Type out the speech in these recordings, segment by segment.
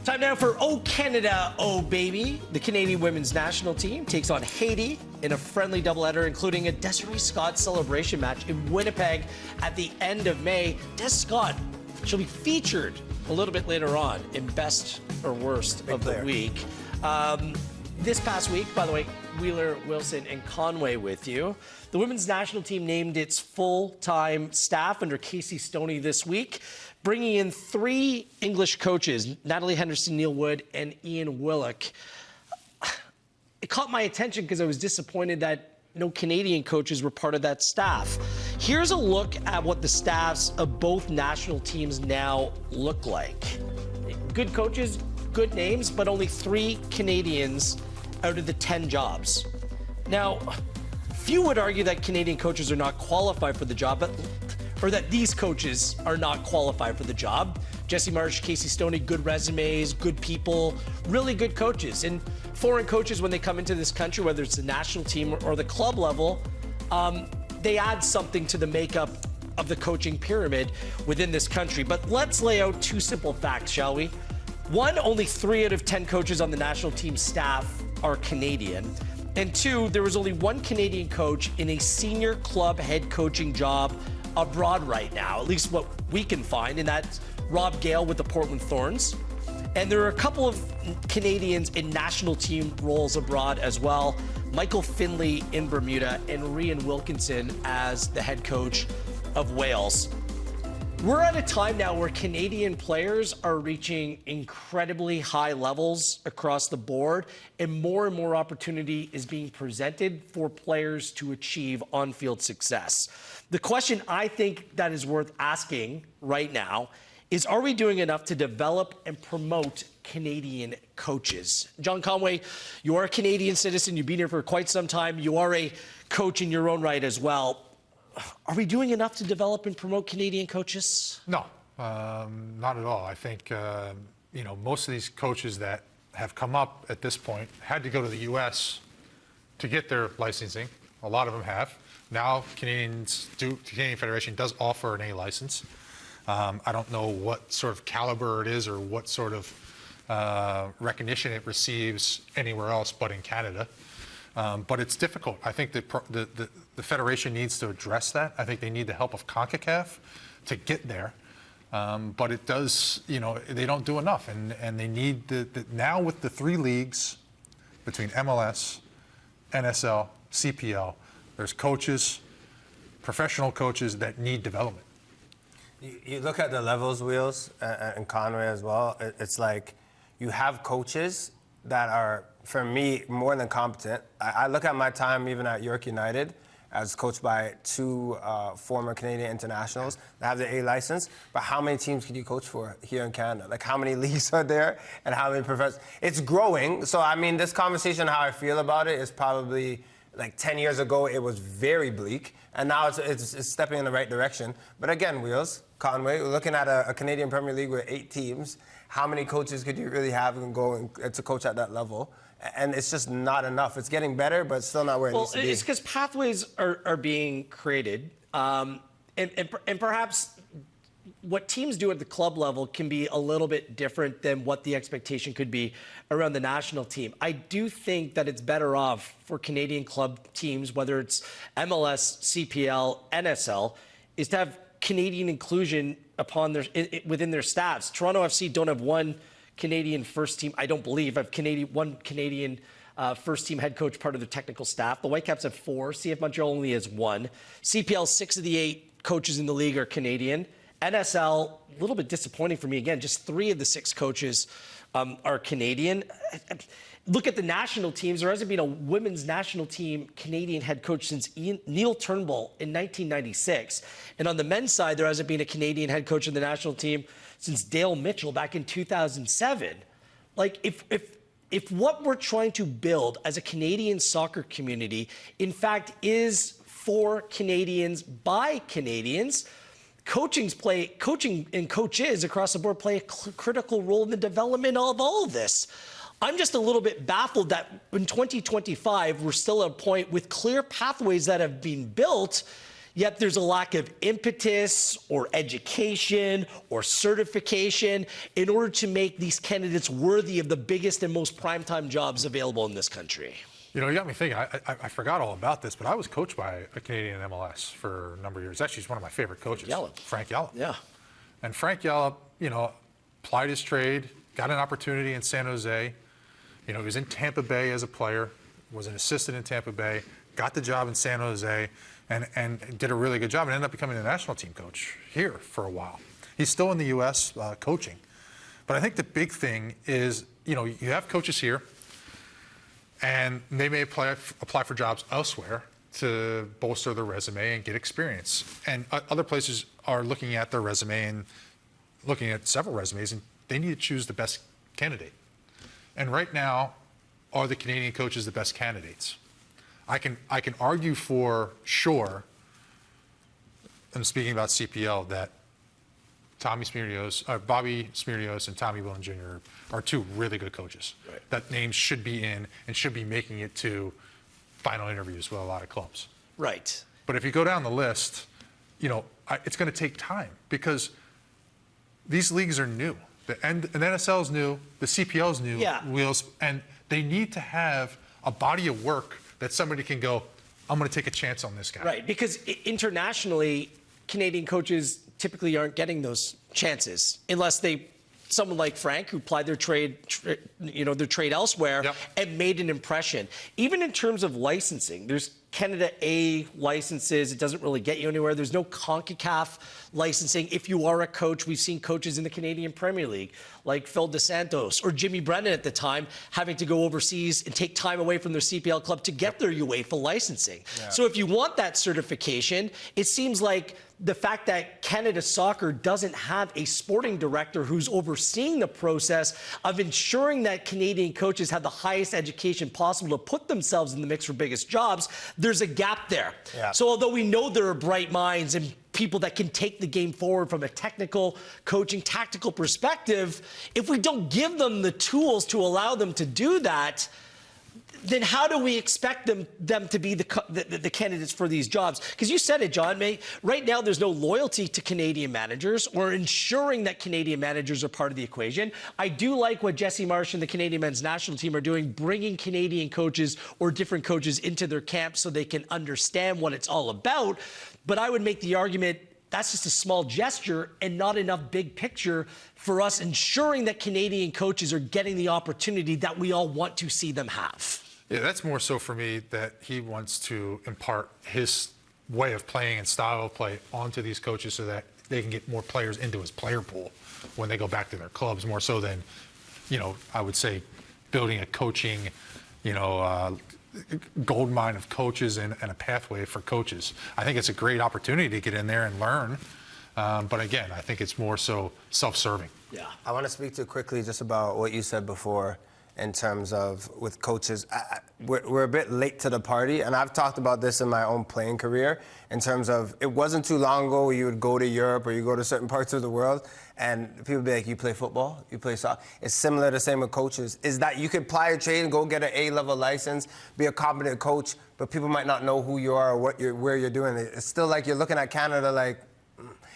Time now for Oh Canada, Oh Baby. The Canadian women's national team takes on Haiti in a friendly doubleheader, including a Desiree Scott celebration match in Winnipeg at the end of May. Des Scott, she'll be featured a little bit later on in Best or Worst of the Week. This past week, by the way, Wheeler, Wilson, and Conway with you. The women's national team named its full-time staff under Casey Stoney this week, bringing in 3 English coaches, Natalie Henderson, Neil Wood, and Ian Willock. It caught my attention because I was disappointed that no Canadian coaches were part of that staff. Here's a look at what the staffs of both national teams now look like. Good coaches, good names, but only 3 Canadians out of the 10 jobs. Now, few would argue that Canadian coaches are not qualified for the job, or that these coaches are not qualified for the job. Jesse Marsh, Casey Stoney, good resumes, good people, really good coaches. And foreign coaches, when they come into this country, whether it's the national team or the club level, they add something to the makeup of the coaching pyramid within this country. But let's lay out 2 simple facts, shall we? 1, only 3 out of 10 coaches on the national team staff are Canadian. And 2, there was only 1 Canadian coach in a senior club head coaching job abroad right now, at least what we can find, and that's Rob Gale with the Portland Thorns. And there are a couple of Canadians in national team roles abroad as well. Michael Finley in Bermuda and Rian Wilkinson as the head coach of Wales. We're at a time now where Canadian players are reaching incredibly high levels across the board, and more opportunity is being presented for players to achieve on-field success. The question I think that is worth asking right now is, are we doing enough to develop and promote Canadian coaches? John Conway, you are a Canadian citizen. You've been here for quite some time. You are a coach in your own right as well. Are we doing enough to develop and promote Canadian coaches? No, not at all. I think, most of these coaches that have come up at this point had to go to the U.S. to get their licensing. A lot of them have. Now, the Canadian Federation does offer an A license. I don't know what sort of caliber it is or what sort of recognition it receives anywhere else but in Canada. But it's difficult. I think the Federation needs to address that. I think they need the help of CONCACAF to get there. But it does, they don't do enough. And they need now with the 3 leagues between MLS, NSL, CPL, there's coaches, professional coaches that need development. You look at the levels, Wheels, and Conway as well. It's like you have coaches that are, for me, more than competent. I look at my time even at York United as coached by 2 former Canadian internationals that have the A license, but how many teams can you coach for here in Canada? Like, how many leagues are there and how many professionals? It's growing. So, I mean, this conversation, how I feel about it is probably like 10 years ago, it was very bleak, and now it's stepping in the right direction. But again, Wheels, Conway, we're looking at a Canadian Premier League with 8 teams. How many coaches could you really have and go to coach at that level? And it's just not enough. It's getting better, but still not where it needs to be. Well, it's because pathways are being created, and perhaps what teams do at the club level can be a little bit different than what the expectation could be around the national team. I do think that it's better off for Canadian club teams, whether it's MLS, CPL, NSL, is to have Canadian inclusion within their staffs. Toronto FC don't have 1 Canadian first team, I don't believe, have 1 Canadian first team head coach part of their technical staff. The Whitecaps have 4. CF Montreal only has 1. CPL, 6 of the 8 coaches in the league are Canadian. NSL, a little bit disappointing for me. Again, just 3 of the 6 coaches are Canadian. Look at the national teams. There hasn't been a women's national team Canadian head coach since Neil Turnbull in 1996. And on the men's side, there hasn't been a Canadian head coach in the national team since Dale Mitchell back in 2007. Like, if what we're trying to build as a Canadian soccer community, in fact, is for Canadians by Canadians, coaching and coaches across the board play a critical role in the development of all of this. I'm just a little bit baffled that in 2025, we're still at a point with clear pathways that have been built, yet there's a lack of impetus or education or certification in order to make these candidates worthy of the biggest and most primetime jobs available in this country. You know, you got me thinking. I forgot all about this, but I was coached by a Canadian MLS for a number of years. Actually, he's one of my favorite coaches, Frank Yallop. Yeah. And Frank Yallop, you know, applied his trade, got an opportunity in San Jose. You know, he was in Tampa Bay as a player, was an assistant in Tampa Bay, got the job in San Jose, and did a really good job and ended up becoming a national team coach here for a while. He's still in the U.S. Coaching. But I think the big thing is, you know, you have coaches here, and they may apply for jobs elsewhere to bolster their resume and get experience. And other places are looking at their resume and looking at several resumes, and they need to choose the best candidate. And right now, are the Canadian coaches the best candidates? I can argue for sure, I'm speaking about CPL, that Bobby Smirnios and Tommy Willen Jr. are two really good coaches. Right. That names should be in and should be making it to final interviews with a lot of clubs. Right. But if you go down the list, you know, it's going to take time because these leagues are new. The NSL is new, the CPL is new, Wheels, and they need to have a body of work that somebody can go, I'm going to take a chance on this guy. Right, because internationally, Canadian coaches typically aren't getting those chances unless someone like Frank, who applied their trade elsewhere and made an impression. Even in terms of licensing, there's Canada A licenses. It doesn't really get you anywhere. There's no CONCACAF licensing. If you are a coach, we've seen coaches in the Canadian Premier League, like Phil DeSantos or Jimmy Brennan at the time, having to go overseas and take time away from their CPL club to get their UEFA licensing. Yeah. So if you want that certification, it seems like the fact that Canada Soccer doesn't have a sporting director who's overseeing the process of ensuring that Canadian coaches have the highest education possible to put themselves in the mix for biggest jobs, there's a gap there. Yeah. So although we know there are bright minds and people that can take the game forward from a technical, coaching, tactical perspective, if we don't give them the tools to allow them to do that, then how do we expect them to be the candidates for these jobs? Because you said it, John. Right now, there's no loyalty to Canadian managers or ensuring that Canadian managers are part of the equation. I do like what Jesse Marsh and the Canadian men's national team are doing, bringing Canadian coaches or different coaches into their camp so they can understand what it's all about. But I would make the argument that's just a small gesture and not enough big picture for us ensuring that Canadian coaches are getting the opportunity that we all want to see them have. Yeah, that's more so for me that he wants to impart his way of playing and style of play onto these coaches so that they can get more players into his player pool when they go back to their clubs, more so than, you know, I would say building a coaching, you know, gold mine of coaches and a pathway for coaches. I think it's a great opportunity to get in there and learn. But again, I think it's more so self-serving. Yeah. I want to speak to quickly just about what you said before in terms of with coaches. We're a bit late to the party, and I've talked about this in my own playing career in terms of it wasn't too long ago where you would go to Europe or you go to certain parts of the world and people would be like, you play football, you play soccer. It's similar the same with coaches, is that you could apply a trade and go get an A-level license, be a competent coach, but people might not know who you are or where you're doing it. It's still like you're looking at Canada like,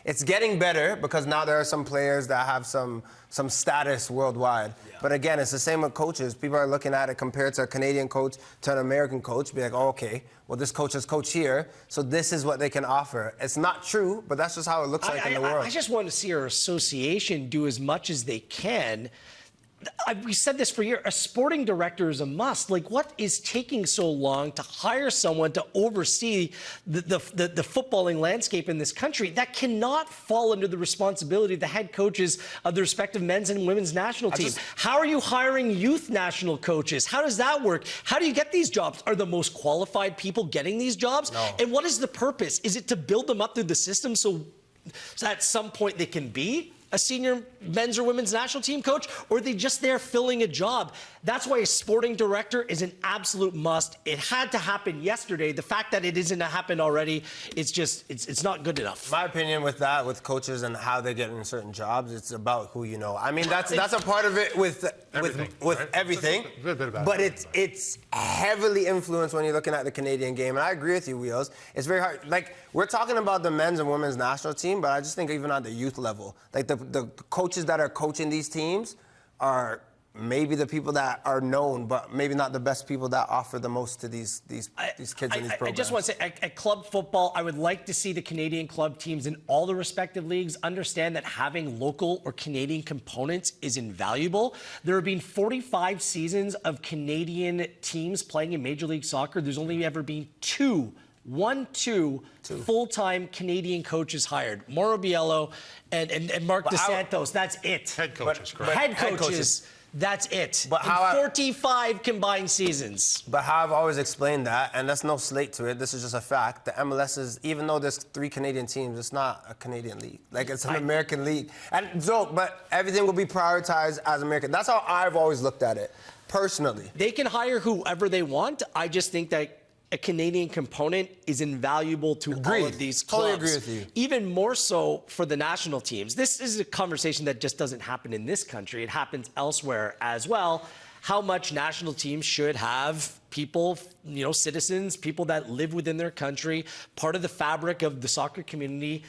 it's getting better because now there are some players that have some status worldwide. Yeah. But again, it's the same with coaches. People are looking at it compared to a Canadian coach to an American coach, be like, oh, okay, well, this coach is coach here, so this is what they can offer. It's not true, but that's just how it looks like in the world. I just want to see our association do as much as they can. We said this for years. A sporting director is a must. Like, what is taking so long to hire someone to oversee the footballing landscape in this country? That cannot fall under the responsibility of the head coaches of the respective men's and women's national teams. How are you hiring youth national coaches? How does that work? How do you get these jobs? Are the most qualified people getting these jobs? No. And what is the purpose? Is it to build them up through the system so at some point they can be a senior men's or women's national team coach, or are they just there filling a job? That's why a sporting director is an absolute must. It had to happen yesterday. The fact that it isn't happened already, it's not good enough. My opinion with that, with coaches and how they get in certain jobs, it's about who you know. I mean, that's a part of it with Everything, with right? everything. It's a bit about but everything. it's heavily influenced when you're looking at the Canadian game. And I agree with you, Wheels. It's very hard. Like, we're talking about the men's and women's national team, but I just think even at the youth level, like the coaches that are coaching these teams are maybe the people that are known, but maybe not the best people that offer the most to these kids in these programs. I just want to say, at club football, I would like to see the Canadian club teams in all the respective leagues understand that having local or Canadian components is invaluable. There have been 45 seasons of Canadian teams playing in Major League Soccer. There's only ever been two full-time Canadian coaches hired. Mauro Biello and Mark DeSantos. That's it. Head coaches, correct. Head coaches. That's it. But in how 45 combined seasons. But how I've always explained that, and there's no slate to it, this is just a fact, the MLS is, even though there's 3 Canadian teams, it's not a Canadian league. Like, it's an American league. And so, but everything will be prioritized as American. That's how I've always looked at it, personally. They can hire whoever they want. I just think that a Canadian component is invaluable to all of these clubs. Totally agree with you. Even more so for the national teams. This is a conversation that just doesn't happen in this country. It happens elsewhere as well. How much national teams should have people, citizens, people that live within their country, part of the fabric of the soccer community,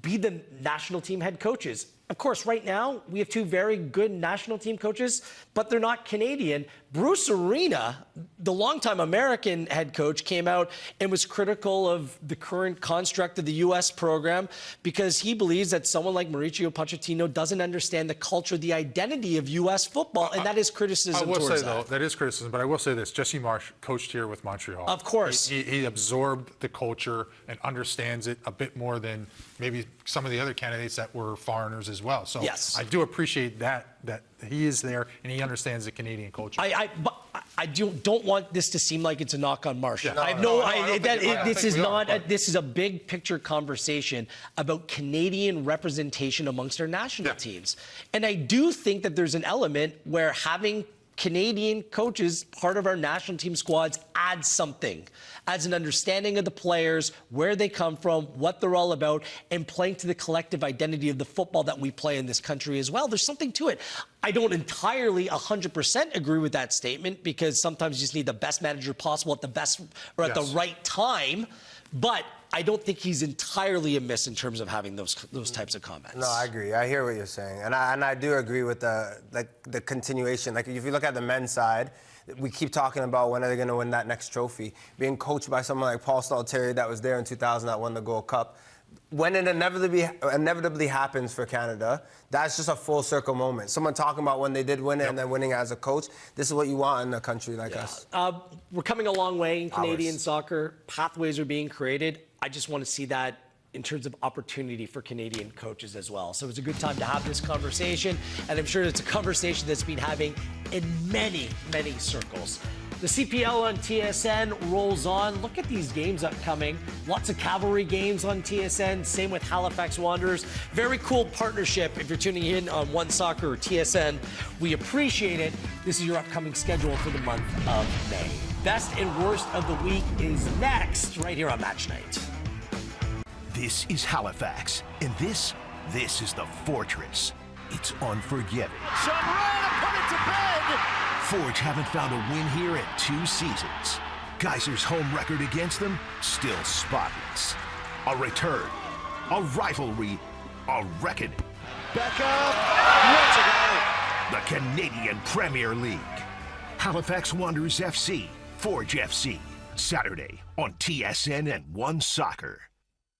be the national team head coaches. Of course, right now, we have 2 very good national team coaches, but they're not Canadian. Bruce Arena, the longtime American head coach, came out and was critical of the current construct of the U.S. program because he believes that someone like Mauricio Pochettino doesn't understand the culture, the identity of U.S. football, and that is criticism towards that. I will say, though, that is criticism, but I will say this. Jesse Marsh coached here with Montreal. Of course. He absorbed the culture and understands it a bit more than maybe some of the other candidates that were foreigners as well. So yes. I do appreciate that he is there and he understands the Canadian culture. But I don't want this to seem like it's a knock on Marsh. Yeah. This is a big picture conversation about Canadian representation amongst our national teams. And I do think that there's an element where having Canadian coaches, part of our national team squads, adds something, adds an understanding of the players, where they come from, what they're all about, and playing to the collective identity of the football that we play in this country as well. There's something to it. I don't entirely 100% agree with that statement because sometimes you just need the best manager possible at the best or at the right time. But I don't think he's entirely amiss in terms of having those types of comments. No, I agree. I hear what you're saying, and I do agree with the continuation. Like, if you look at the men's side, we keep talking about when are they going to win that next trophy. Being coached by someone like Paul Stalteri that was there in 2000 that won the Gold Cup. When it inevitably happens for Canada, that's just a full circle moment. Someone talking about when they did win it and then winning as a coach. This is what you want in a country like us. We're coming a long way in Canadian soccer. Pathways are being created. I just want to see that in terms of opportunity for Canadian coaches as well. So it's a good time to have this conversation, and I'm sure it's a conversation that's been having in many, many circles. The CPL on TSN rolls on. Look at these games upcoming. Lots of cavalry games on TSN. Same with Halifax Wanderers. Very cool partnership if you're tuning in on One Soccer or TSN. We appreciate it. This is your upcoming schedule for the month of May. Best and worst of the week is next, right here on Match Night. This is Halifax, and this is the Fortress. It's unforgiving. Chambrera put it to bed! Forge haven't found a win here in 2 seasons. Geyser's home record against them, still spotless. A return, a rivalry, a reckoning. Beckham, what's it go? The Canadian Premier League. Halifax Wanderers FC, Forge FC. Saturday on TSN and One Soccer.